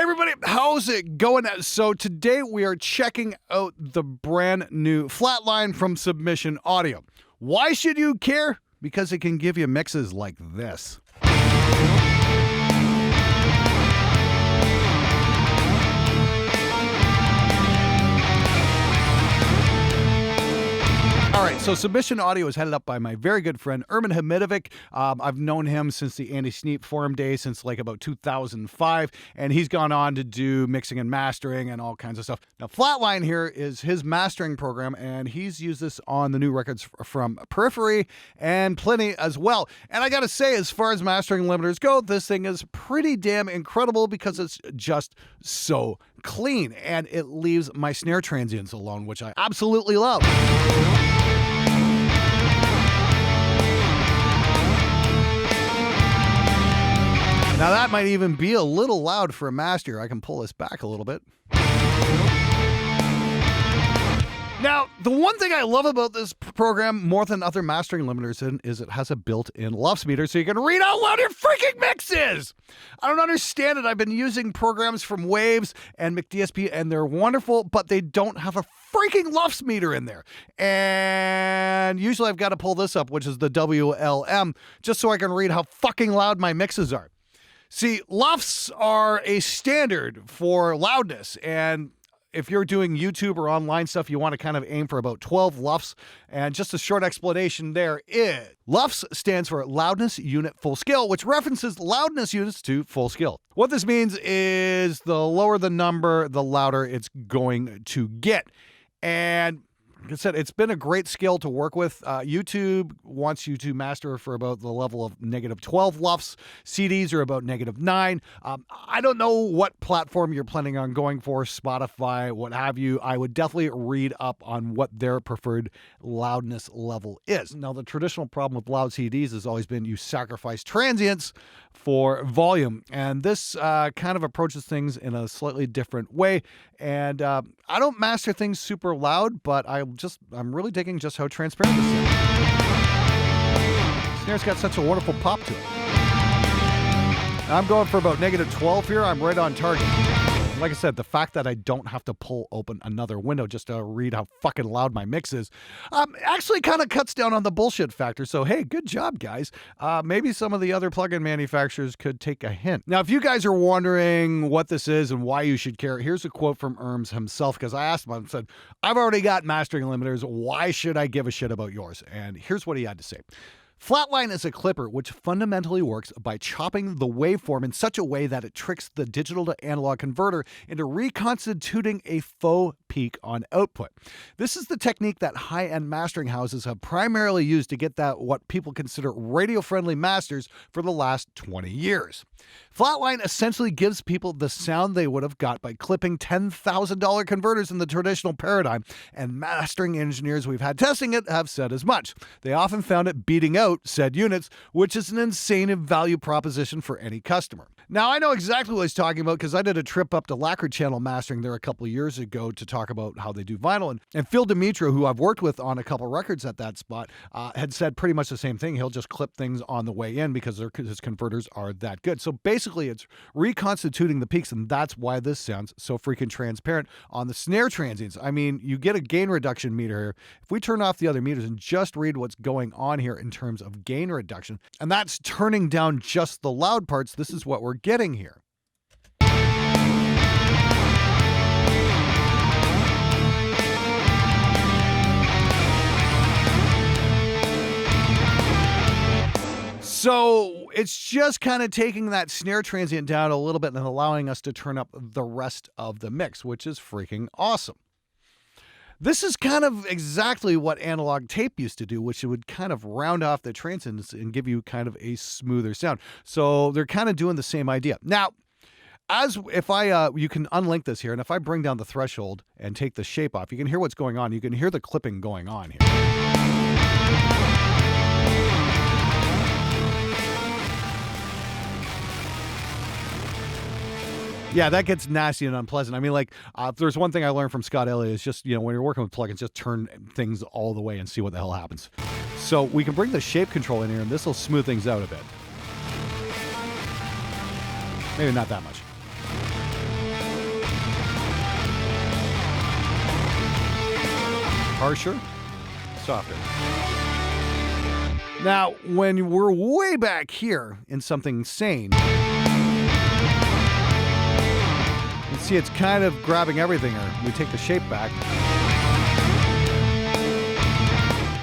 Hey everybody, how's it going? So today we are checking out the brand new Flatline from Submission Audio. Why should you care? Because it can give you mixes like this. All right, so Submission Audio is headed up by my very good friend, Ermin Hamidovic. I've known him since the Andy Sneap forum days, since like about 2005, and he's gone on to do mixing and mastering and all kinds of stuff. Now, Flatline here is his mastering program, and he's used this on the new records from Periphery and Pliny as well. And I gotta say, as far as mastering limiters go, this thing is pretty damn incredible because it's just so clean, and it leaves my snare transients alone, which I absolutely love. Now that might even be a little loud for a master. I can pull this back a little bit. Now, the one thing I love about this program more than other mastering limiters is it has a built-in LUFS meter so you can read out loud your freaking mixes. I don't understand it. I've been using programs from Waves and McDSP and they're wonderful, but they don't have a freaking LUFS meter in there. And usually I've got to pull this up, which is the WLM, just so I can read how fucking loud my mixes are. See, LUFS are a standard for loudness, and if you're doing YouTube or online stuff, you want to kind of aim for about 12 LUFS. And just a short explanation there is LUFS stands for loudness unit full scale, which references loudness units to full scale. What this means is the lower the number, the louder it's going to get. And like I said, it's been a great scale to work with. YouTube wants you to master for about the level of -12 LUFS. CDs are about -9. I don't know what platform you're planning on going for, Spotify, what have you. I would definitely read up on what their preferred loudness level is. Now, the traditional problem with loud CDs has always been you sacrifice transients for volume. And this kind of approaches things in a slightly different way. And I don't master things super loud, but I'm really digging just how transparent this is. Snare's got such a wonderful pop to it. I'm going for about -12 here. I'm right on target. Like I said, the fact that I don't have to pull open another window just to read how fucking loud my mix is actually kind of cuts down on the bullshit factor. So, hey, good job, guys. Maybe some of the other plugin manufacturers could take a hint. Now, if you guys are wondering what this is and why you should care, here's a quote from Erms himself, because I asked him, I said, I've already got mastering limiters. Why should I give a shit about yours? And here's what he had to say. Flatline is a clipper which fundamentally works by chopping the waveform in such a way that it tricks the digital to analog converter into reconstituting a faux peak on output. This is the technique that high-end mastering houses have primarily used to get that what people consider radio-friendly masters for the last 20 years. Flatline essentially gives people the sound they would have got by clipping $10,000 converters in the traditional paradigm, and mastering engineers we've had testing it have said as much. They often found it beating out said units, which is an insane value proposition for any customer. Now, I know exactly what he's talking about because I did a trip up to Lacquer Channel Mastering there a couple of years ago to talk about how they do vinyl. And Phil Dimitro, who I've worked with on a couple of records at that spot, had said pretty much the same thing. He'll just clip things on the way in because his converters are that good. So basically, it's reconstituting the peaks, and that's why this sounds so freaking transparent on the snare transients. I mean, you get a gain reduction meter here. If we turn off the other meters and just read what's going on here in terms of gain reduction, and that's turning down just the loud parts, this is what we're getting here. So it's just kind of taking that snare transient down a little bit and allowing us to turn up the rest of the mix, which is freaking awesome. This is kind of exactly what analog tape used to do, which it would kind of round off the transients and give you kind of a smoother sound. So they're kind of doing the same idea. Now, you can unlink this here, and if I bring down the threshold and take the shape off, you can hear what's going on. You can hear the clipping going on here. Yeah, that gets nasty and unpleasant. I mean, like, if there's one thing I learned from Scott Elliott is just, when you're working with plugins, just turn things all the way and see what the hell happens. So we can bring the shape control in here, and this will smooth things out a bit. Maybe not that much. harsher, softer. Now, when we're way back here in something sane, you see it's kind of grabbing everything here. We take the shape back.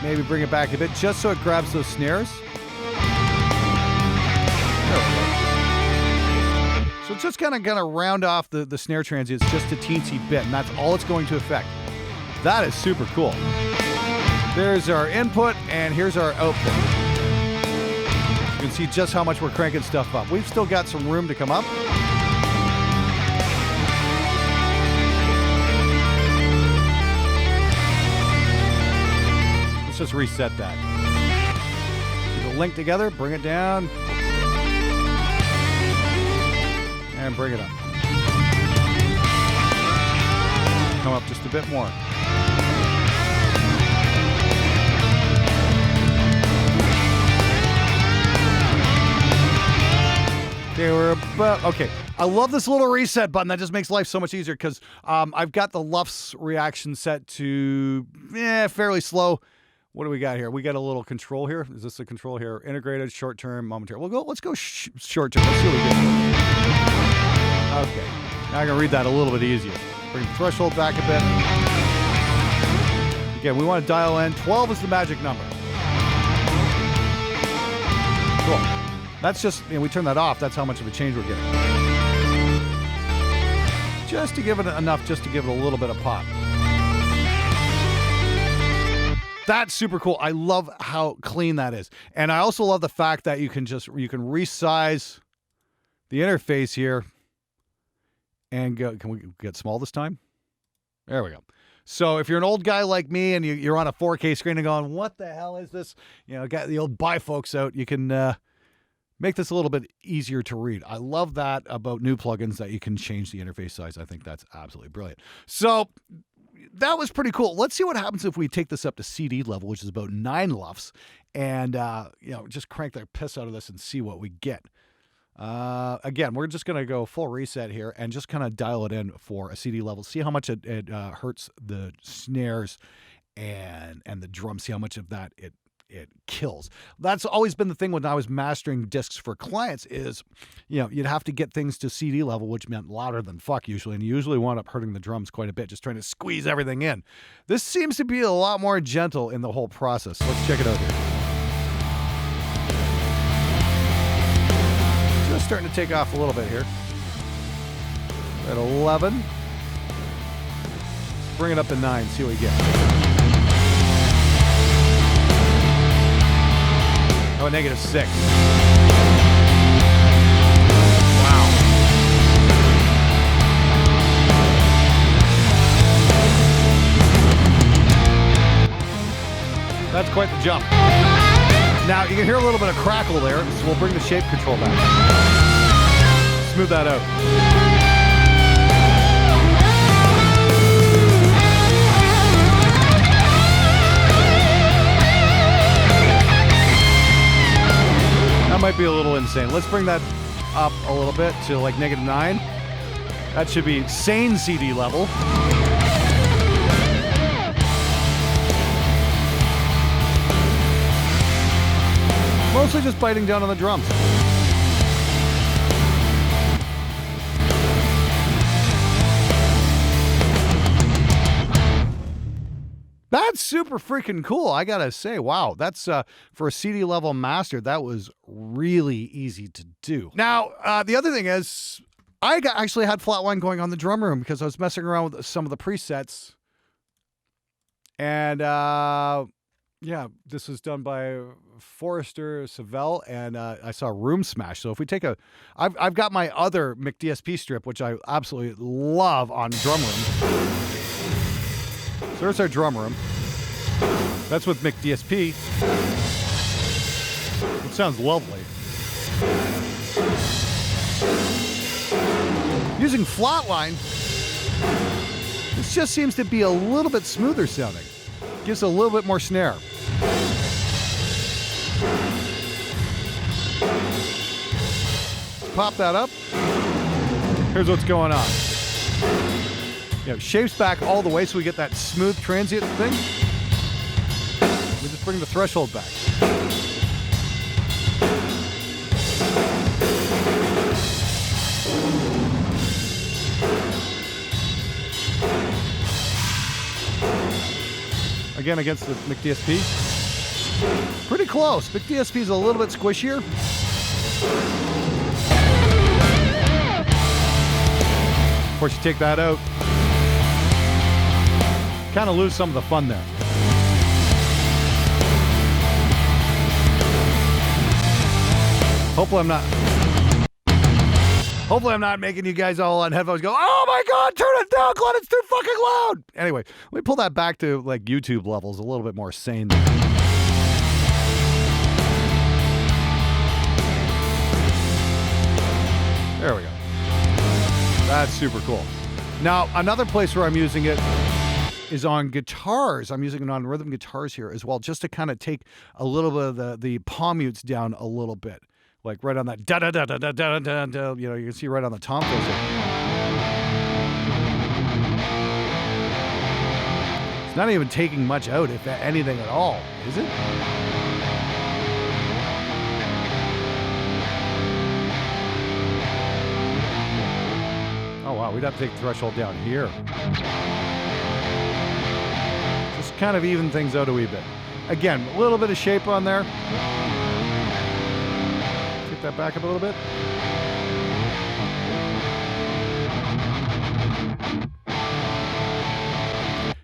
Maybe bring it back a bit just so it grabs those snares. So it's just kind of gonna round off the snare transients just a teensy bit, and that's all it's going to affect. That is super cool. There's our input, and here's our output. You can see just how much we're cranking stuff up. We've still got some room to come up. Let's just reset that. Keep the link together, bring it down, and bring it up. Come up just a bit more. Okay, we're about, okay. I love this little reset button. That just makes life so much easier because I've got the LUFS reaction set to fairly slow. What do we got here? We got a little control here. Is this a control here? Integrated, short-term, momentary. Let's go short-term. Let's see what we get. Okay. Now I can read that a little bit easier. Bring the threshold back a bit. Again, we want to dial in. 12 is the magic number. Cool. That's just, we turn that off. That's how much of a change we're getting. Just to give it enough, just to give it a little bit of pop. That's super cool. I love how clean that is. And I also love the fact that you can resize the interface here and go. Can we get small this time? There we go. So if you're an old guy like me and you're on a 4K screen and going, what the hell is this? Got the old bifocals out. You can make this a little bit easier to read. I love that about new plugins, that you can change the interface size. I think that's absolutely brilliant. So that was pretty cool. Let's see what happens if we take this up to CD level, which is about 9 LUFS, and just crank the piss out of this and see what we get. Again, we're just going to go full reset here and just kind of dial it in for a CD level. See how much it hurts the snares and the drum. See how much of that it kills. That's always been the thing when I was mastering discs for clients is, you'd have to get things to CD level, which meant louder than fuck usually, and you usually wound up hurting the drums quite a bit, just trying to squeeze everything in. This seems to be a lot more gentle in the whole process. Let's check it out here. Just starting to take off a little bit here. At 11. Let's bring it up to 9, see what we get. Oh, -6. Wow. That's quite the jump. Now, you can hear a little bit of crackle there, so we'll bring the shape control back. Smooth that out. That might be a little insane. Let's bring that up a little bit to like -9. That should be sane CD level. Mostly just biting down on the drums. That's super freaking cool. I gotta say, wow, that's for a CD level master, that was really easy to do. Now, the other thing is, I actually had Flatline going on the drum room because I was messing around with some of the presets. And this was done by Forrester Savell, and I saw Room Smash. So if we take I've got my other McDSP strip, which I absolutely love on drum room. So there's our drum room. That's with McDSP. It sounds lovely. Using Flatline, this just seems to be a little bit smoother sounding. Gives a little bit more snare. Let's pop that up. Here's what's going on. Shapes back all the way so we get that smooth transient thing. bring the threshold back. Again, against the McDSP. Pretty close. McDSP is a little bit squishier. Of course, you take that out. Kind of lose some of the fun there. Hopefully I'm not making you guys all on headphones go, oh my God, turn it down, Glenn, it's too fucking loud. Anyway, let me pull that back to like YouTube levels, a little bit more sane. There we go. That's super cool. Now, another place where I'm using it is on guitars. I'm using it on rhythm guitars here as well, just to kind of take a little bit of the palm mutes down a little bit. Like right on that da da da da da da da da, you know, you can see right on the tom filter. It's not even taking much out, if anything at all, is it? Oh wow, we'd have to take the threshold down here. Just kind of even things out a wee bit. Again, a little bit of shape on there. That back up a little bit.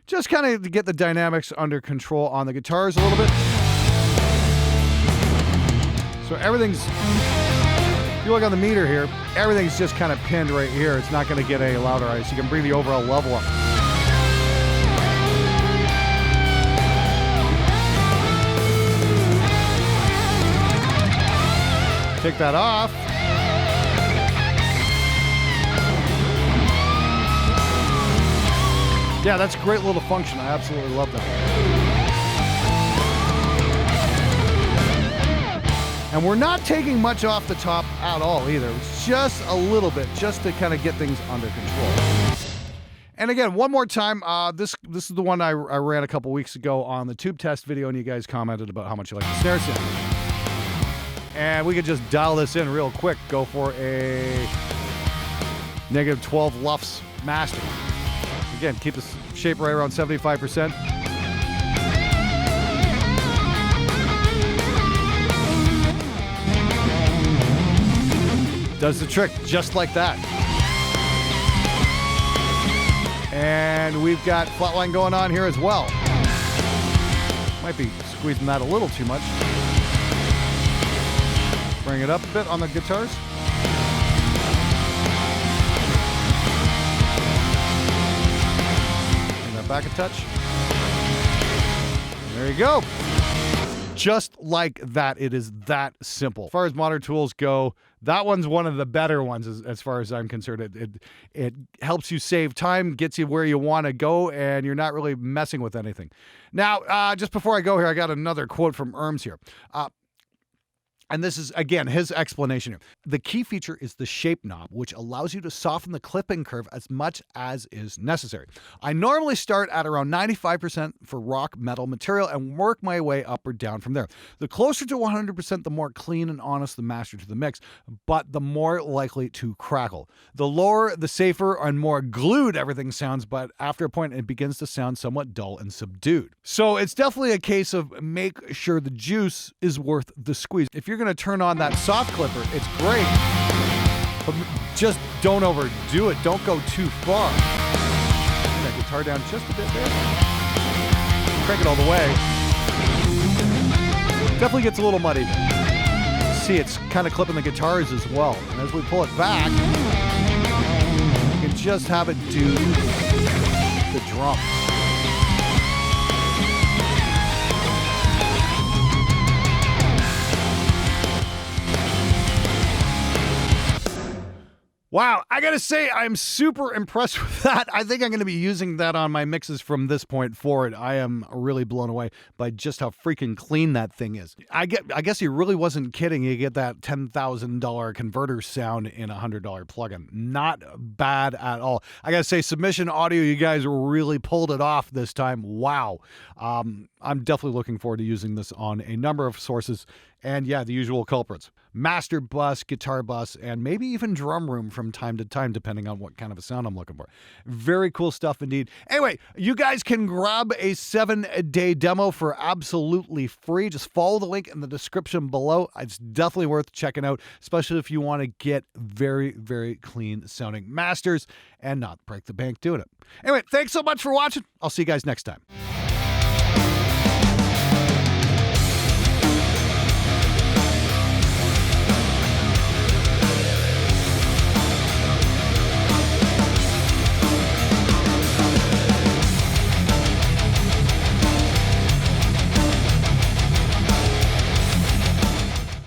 Just kind of to get the dynamics under control on the guitars a little bit. So everything's, if you look on the meter here, everything's just kind of pinned right here. It's not going to get any louder, so you can bring the overall level up. Take that off. Yeah, that's a great little function. I absolutely love that. And we're not taking much off the top at all either. It's just a little bit, just to kind of get things under control. And again, one more time, this is the one I ran a couple weeks ago on the tube test video, and you guys commented about how much you like the snare sound. And we could just dial this in real quick. Go for a -12 LUFS master. Again, keep the shape right around 75%. Does the trick just like that. And we've got Flatline going on here as well. Might be squeezing that a little too much. Bring it up a bit on the guitars. Bring that back a touch. There you go. Just like that. It is that simple. As far as modern tools go, that one's one of the better ones as far as I'm concerned. It helps you save time, gets you where you want to go, and you're not really messing with anything. Now, just before I go here, I got another quote from Erms here. And this is, again, his explanation here. The key feature is the shape knob, which allows you to soften the clipping curve as much as is necessary. I normally start at around 95% for rock metal material and work my way up or down from there. The closer to 100%, the more clean and honest the master to the mix, but the more likely to crackle. The lower, the safer and more glued everything sounds, but after a point, it begins to sound somewhat dull and subdued. So it's definitely a case of make sure the juice is worth the squeeze. If you're going to turn on that soft clipper, it's great, but just don't overdo it. Don't go too far. Bring that guitar down just a bit there. Crank it all the way. Definitely gets a little muddy there. See, it's kind of clipping the guitars as well. And as we pull it back, you can just have it do the drums. Wow, I gotta say, I'm super impressed with that. I think I'm gonna be using that on my mixes from this point forward. I am really blown away by just how freaking clean that thing is. I guess he really wasn't kidding. You get that $10,000 converter sound in a $100 plugin. Not bad at all. I gotta say, Submission Audio, you guys really pulled it off this time. Wow. I'm definitely looking forward to using this on a number of sources. And yeah, the usual culprits. Master bus, guitar bus, and maybe even drum room from time to time, depending on what kind of a sound I'm looking for. Very cool stuff indeed. Anyway, you guys can grab a 7-day demo for absolutely free. Just follow the link in the description below. It's definitely worth checking out, especially if you want to get very, very clean sounding masters and not break the bank doing it. Anyway, thanks so much for watching. I'll see you guys next time.